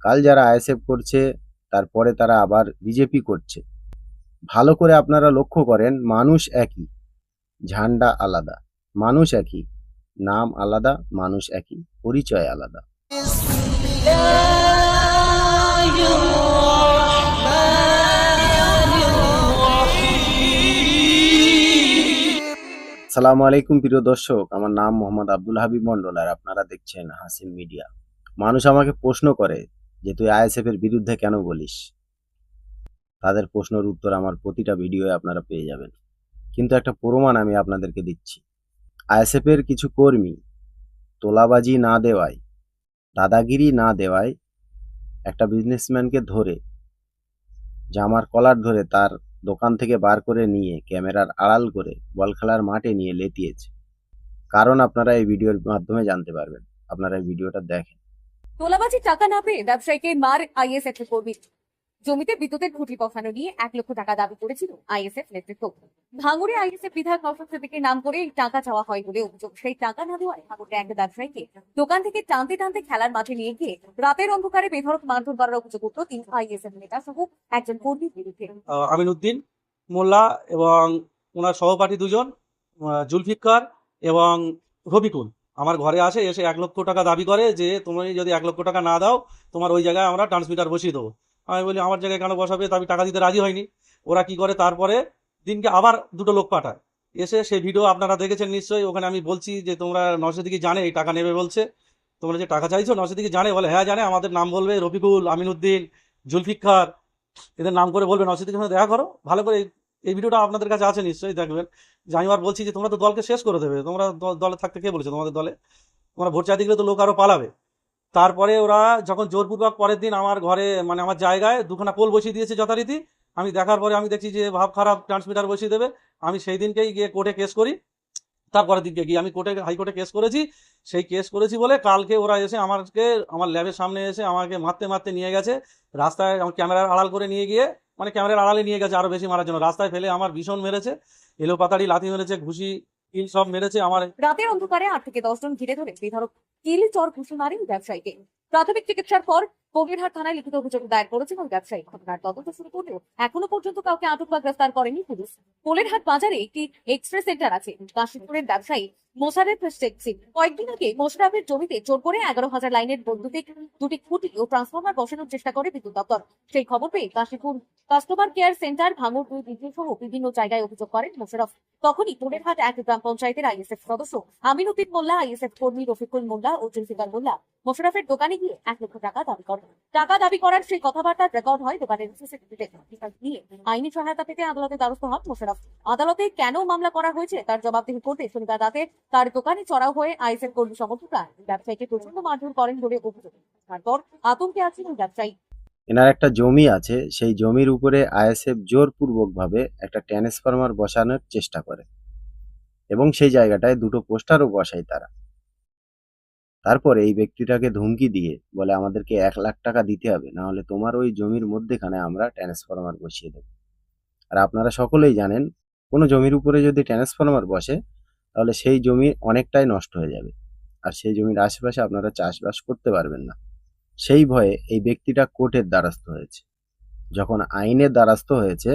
কাল যারা আইএসএফ করছে তারপরে তারা আবার বিজেপি করছে। ভালো করে আপনারা লক্ষ্য করেন, মানুষ একই, ঝান্ডা আলাদা, মানুষ একই, নাম আলাদা, মানুষ একই, পরিচয় আলাদা। আসসালামু আলাইকুম প্রিয় দর্শক, আমার নাম মোহাম্মদ আব্দুল হাবিব মন্ডল আর আপনারা দেখছেন হাসিম মিডিয়া। মানুষ আমাকে প্রশ্ন করে যে তুই আইএসএফ এর বিরুদ্ধে কেন বলিস। তাদের প্রশ্নের উত্তর আমার প্রতিটা ভিডিওয়ে আপনারা পেয়ে যাবেন, কিন্তু একটা প্রমাণ আমি আপনাদেরকে দিচ্ছি। আইএসএফ এর কিছু কর্মী তোলাবাজি না দেওয়ায়, দাদাগিরি না দেওয়ায় একটা বিজনেসম্যানকে ধরে, জামার কলার ধরে তার দোকান থেকে বার করে নিয়ে ক্যামেরার আড়াল করে বল খেলার মাঠে নিয়ে লেতিয়েছে। কারণ আপনারা এই ভিডিওর মাধ্যমে জানতে পারবেন। আপনারা এই ভিডিওটা দেখেন। তোলাবাজির টাকা না পেয়ে ব্যবসায়ীকে মার আইএসএফ কর্মী। জমিতে বিদ্যুতের খুঁটি বসানো নিয়ে 1 লক্ষ টাকা দাবি করেছিল আইএসএফ নেতৃত্ব। ভাঙড়ে আইএসএফ বিধায়ক নওশাদ সিদ্দিকীর নাম করে এই টাকা চাওয়া হয় বলে অভিযোগ। সেই টাকা না দেওয়ায় ভাঙড়ে এক ব্যবসায়ীকে দোকান থেকে টানতে টানতে খেলার মাঠে নিয়ে গিয়ে রাতের অন্ধকারে বেধড়ক মারধর করার অভিযোগ উঠল 3 আইএসএফ নেতা সহ একজন কর্মীর বিরুদ্ধে। আমিনুদ্দিন মোল্লা এবং ওনার সহপাঠী দুজন জুলফিকার এবং রফিকুল আমার ঘরে আসে, এসে 1 লক্ষ টাকা দাবি করে যে তুমি যদি 1 লক্ষ টাকা না দাও তোমার ওই জায়গায় আমরা ট্রান্সমিটার বসিয়ে দেবো। আমি বলি আমার জায়গায় কেন বসাবে, তো আমি টাকা দিতে রাজি হয়নি। ওরা কি করে, তারপরে দিনকে আবার 2টো লোক পাঠায়। এসে সেই ভিডিও আপনারা দেখেছেন নিশ্চয়ই। ওখানে আমি বলছি যে তোমরা নওশাদ সিদ্দিকী জানে এই টাকা নেবে বলছে, তোমরা যে টাকা চাইছো নওশাদ সিদ্দিকী জানে? বলে হ্যাঁ জানে, আমাদের নাম বলবে রফিকুল, আমিনুদ্দিন, জুলফিকার, এদের নাম করে বলবেন। নওশাদ সিদ্দিকীর সঙ্গে দেখা করো ভালো করে। এই ভিডিওটা আপনাদের কাছে আছে নিশ্চয়ই, দেখবেন। যে আমি আর বলছি যে তোমরা তো দলকে শেষ করে দেবে, তোমরা দলে থাকতে কে বলেছে তোমাদের দলে? তোমরা ভোট চাইতে গেলে তো লোক আরো পালাবে। তারপরে ওরা যখন জোরপূর্বক পরের দিন আমার ঘরে মানে আমার জায়গায় 2খানা পোল বসিয়ে দিয়েছে যথারীতি। আমি দেখার পরে আমি দেখছি যে ভাব খারাপ, ট্রান্সমিটার বসিয়ে দেবে। আমি সেই দিনকেই গিয়ে কোর্টে কেস করি। তারপরের দিনকে গিয়ে আমি হাইকোর্টে কেস করেছি। সেই কেস করেছি বলে কালকে ওরা এসে আমার ল্যাবের সামনে এসে আমাকে মারতে মারতে নিয়ে গেছে রাস্তায়। আমার ক্যামেরার আড়াল করে নিয়ে গিয়ে, মানে ক্যামেরার আড়ালে নিয়ে গেছে আরো বেশি মারার জন্য। রাস্তায় ফেলে আমার ভীষণ মেরেছে, এলোপাতাড়ি লাথি মেরেছে, ঘুষি কিল সব মেরেছে আমার। রাতের অন্ধকারে 8 থেকে 10 জন ঘিরে ধরে বেধড়ক কিল চর ঘুষি মারেন ব্যবসায়ীকে। প্রাথমিক চিকিৎসার পর বগিরহাট থানায় লিখিত অভিযোগ দায়ের করেছেন ওই ব্যবসায়ী। ঘটনার তদন্ত শুরু করলেও এখনো পর্যন্ত কাউকে আটক বা গ্রেফতার করেনি পুলিশ। কোলেরহাট বাজারে একটি এক্সপ্রেস সেন্টার আছে। কাশীপুরের ব্যবসায়ী মোশাররফ শেখ কয়েকদিন আগে মোশাররফের জমিতে জোর করে 11,000 লাইনের বৈদ্যুতিক 2টি খুঁটি ও ট্রান্সফরমার বসানোর চেষ্টা করে বিদ্যুৎ দপ্তর। সেই খবর পেয়ে কাশীপুর কাস্টমার কেয়ার সেন্টার, ভাঙড় 2 বিদ্যুৎ সহ বিভিন্ন জায়গায় অভিযোগ করেন মোশাররফ। তখনই কোলেরহাট 1 গ্রাম পঞ্চায়েতের আইএসএফ সদস্য আমিনুদ্দিন মোল্লা, আইএসএফ কর্মী রফিকুল মোল্লা ও জুলফিকার মোল্লা মোশাররফের দোকানে গিয়ে 1 লক্ষ টাকা দাবি করেন। টাকা দাবি করার সেই কথাবার্তার রেকর্ড হয় দোকানের সিসিটিভিতে। নিয়ে আইনি সহায়তা পেতে আদালতে দ্বারস্থ হন মোশাররফ। আদালতে কেন মামলা করা হয়েছে তার জবাবদিহি করতে শনিবার রাতে তার দোকানে চড়াও হয়ে আইএসএফ কর্মী সমর্থকরা ব্যবসায়ীকে প্রচন্ড মারধর করেন বলে অভিযোগ। তারপর আতঙ্কে আছেন ওই ব্যবসায়ী। এনার একটা জমি আছে, সেই জমির উপরে আইএসএফ জোরপূর্বকভাবে একটা ট্রান্সফরমার বসানোর চেষ্টা করে এবং সেই জায়গাটায় 2টো পোস্টারও বসায় তারা। তারপরে এই ব্যক্তিটাকে ধমকি দিয়ে বলে আমাদেরকে 1 লাখ টাকা দিতে হবে, না হলে তোমার ওই জমির মধ্যেখানে আমরা ট্রান্সফরমার বসিয়ে দেব। আর আপনারা সকলেই জানেন, কোনো জমির উপরে যদি ট্রান্সফরমার বসে তাহলে সেই জমি অনেকটাই নষ্ট হয়ে যাবে, আর সেই জমির আশেপাশে আপনারা চাষবাস করতে পারবেন না। সেই ভয়ে এই ব্যক্তিটা কোর্টের দ্বারস্থ হয়েছে। যখন আইনের দ্বারস্থ হয়েছে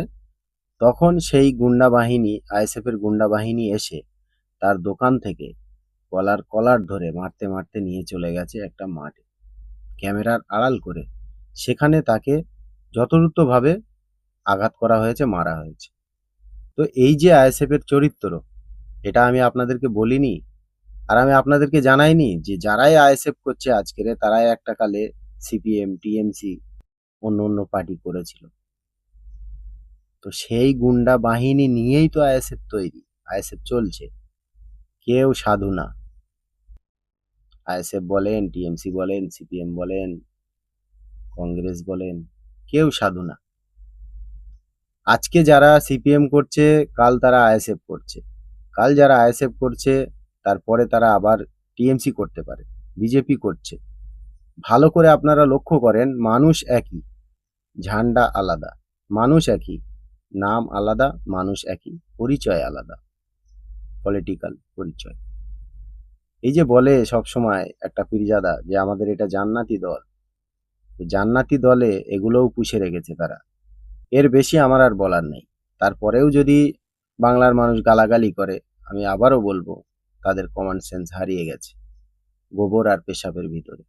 তখন সেই গুন্ডা বাহিনী, আইএসএফ এর গুন্ডা বাহিনী এসে তার দোকান থেকে গলার কলার ধরে মারতে মারতে নিয়ে চলে গেছে একটা মাঠে, ক্যামেরার আড়াল করে। সেখানে তাকে যথাযথভাবে আঘাত করা হয়েছে, মারা হয়েছে। তো এই যে আইএসএফ এর চরিত্র, এটা আমি আপনাদেরকে বলিনি আর আমি আপনাদেরকে জানাইনি যে যারাই আইএসএফ করছে আজকের, তারাই একটা কালে সিপিএম, টিএমসি, অন্য অন্য পার্টি করেছিল। তো সেই গুন্ডা বাহিনী নিয়েই তো আইএসএফ তৈরি, আইএসএফ চলছে। কেউ সাধু না। আইএসএফ বলেন, টিএমসি বলেন, সিপিএম বলেন, কংগ্রেস বলেন, কেউ সাধু না। আজকে যারা সিপিএম করছে কাল তারা আইএসএফ করছে, কাল যারা আইএসএফ করছে তারপরে তারা আবার টিএমসি করতে পারে, বিজেপি করছে। ভালো করে আপনারা লক্ষ্য করেন, মানুষ একই, ঝান্ডা আলাদা, মানুষ একই, নাম আলাদা, মানুষ একই, পরিচয় আলাদা, পলিটিক্যাল পরিচয়। এই যে বলে সব সময় একটা পীরজাদা যে আমাদের এটা জান্নাতি দল, তো জান্নাতি দলে এগুলোও পুষে রেখেছে তারা। এর বেশি আমার আর বলার নেই। তারপরেও যদি বাংলার মানুষ গালাগালি করে, আমি আবারও বলবো তাদের কমন সেন্স হারিয়ে গেছে গোবর আর পেশাবের ভিতরে।